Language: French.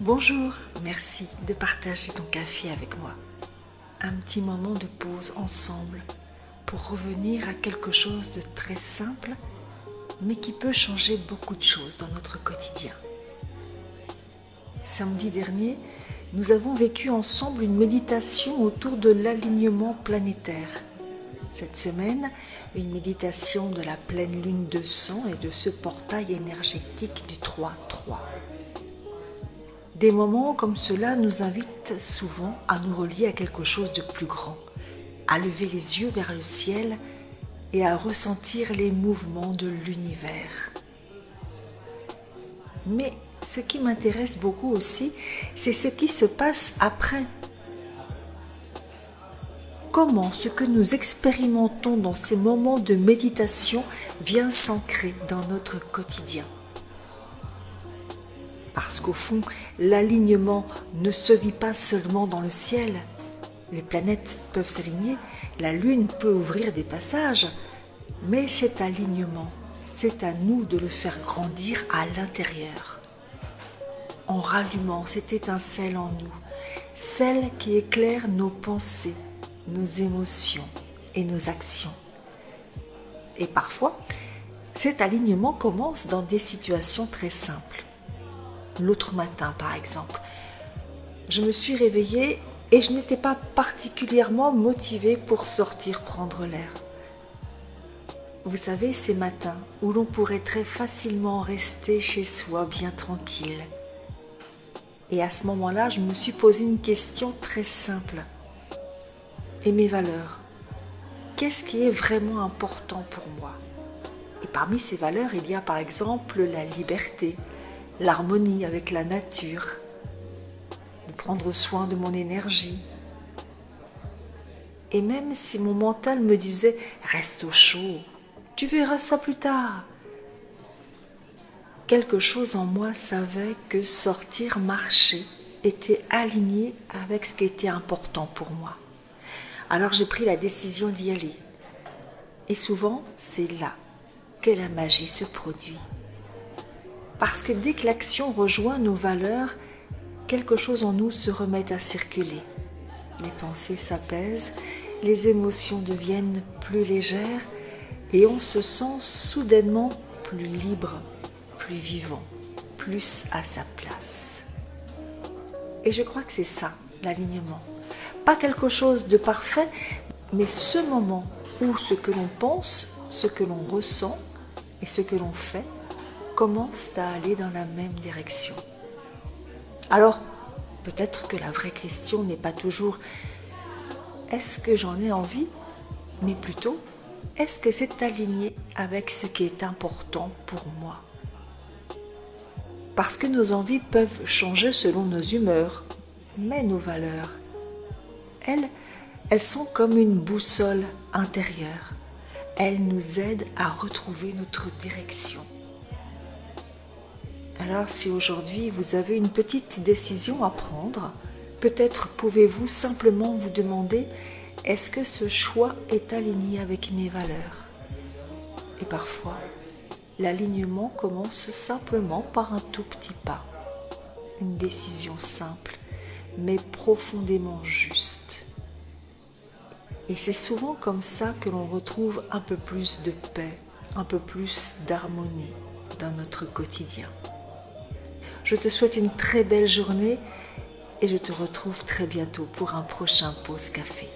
Bonjour, merci de partager ton café avec moi. Un petit moment de pause ensemble pour revenir à quelque chose de très simple, mais qui peut changer beaucoup de choses dans notre quotidien. Samedi dernier, nous avons vécu ensemble une méditation autour de l'alignement planétaire. Cette semaine, une méditation de la pleine lune de sang et de ce portail énergétique du 3-3. Des moments comme cela nous invitent souvent à nous relier à quelque chose de plus grand, à lever les yeux vers le ciel et à ressentir les mouvements de l'univers. Mais ce qui m'intéresse beaucoup aussi, c'est ce qui se passe après. Comment ce que nous expérimentons dans ces moments de méditation vient s'ancrer dans notre quotidien. Parce qu'au fond, l'alignement ne se vit pas seulement dans le ciel. Les planètes peuvent s'aligner, la Lune peut ouvrir des passages, mais cet alignement, c'est à nous de le faire grandir à l'intérieur. En rallumant cette étincelle en nous, celle qui éclaire nos pensées, nos émotions et nos actions. Et parfois, cet alignement commence dans des situations très simples. L'autre matin, par exemple, je me suis réveillée et je n'étais pas particulièrement motivée pour sortir prendre l'air. Vous savez, ces matins où l'on pourrait très facilement rester chez soi bien tranquille. Et à ce moment-là, je me suis posé une question très simple. Et mes valeurs? Qu'est-ce qui est vraiment important pour moi? Et parmi ces valeurs, il y a par exemple la liberté, l'harmonie avec la nature, de prendre soin de mon énergie. Et même si mon mental me disait « reste au chaud, tu verras ça plus tard », quelque chose en moi savait que sortir marcher était aligné avec ce qui était important pour moi. Alors j'ai pris la décision d'y aller. Et souvent, c'est là que la magie se produit. Parce que dès que l'action rejoint nos valeurs, quelque chose en nous se remet à circuler. Les pensées s'apaisent, les émotions deviennent plus légères et on se sent soudainement plus libre, plus vivant, plus à sa place. Et je crois que c'est ça, l'alignement. Pas quelque chose de parfait, mais ce moment où ce que l'on pense, ce que l'on ressent et ce que l'on fait commencent à aller dans la même direction. Alors, peut-être que la vraie question n'est pas toujours « est-ce que j'en ai envie ?», mais plutôt « est-ce que c'est aligné avec ce qui est important pour moi ?» Parce que nos envies peuvent changer selon nos humeurs, mais nos valeurs, elles sont comme une boussole intérieure. Elles nous aident à retrouver notre direction. Alors si aujourd'hui vous avez une petite décision à prendre, peut-être pouvez-vous simplement vous demander « est-ce que ce choix est aligné avec mes valeurs ?» Et parfois, l'alignement commence simplement par un tout petit pas. Une décision simple, mais profondément juste. Et c'est souvent comme ça que l'on retrouve un peu plus de paix, un peu plus d'harmonie dans notre quotidien. Je te souhaite une très belle journée et je te retrouve très bientôt pour un prochain Pause Café.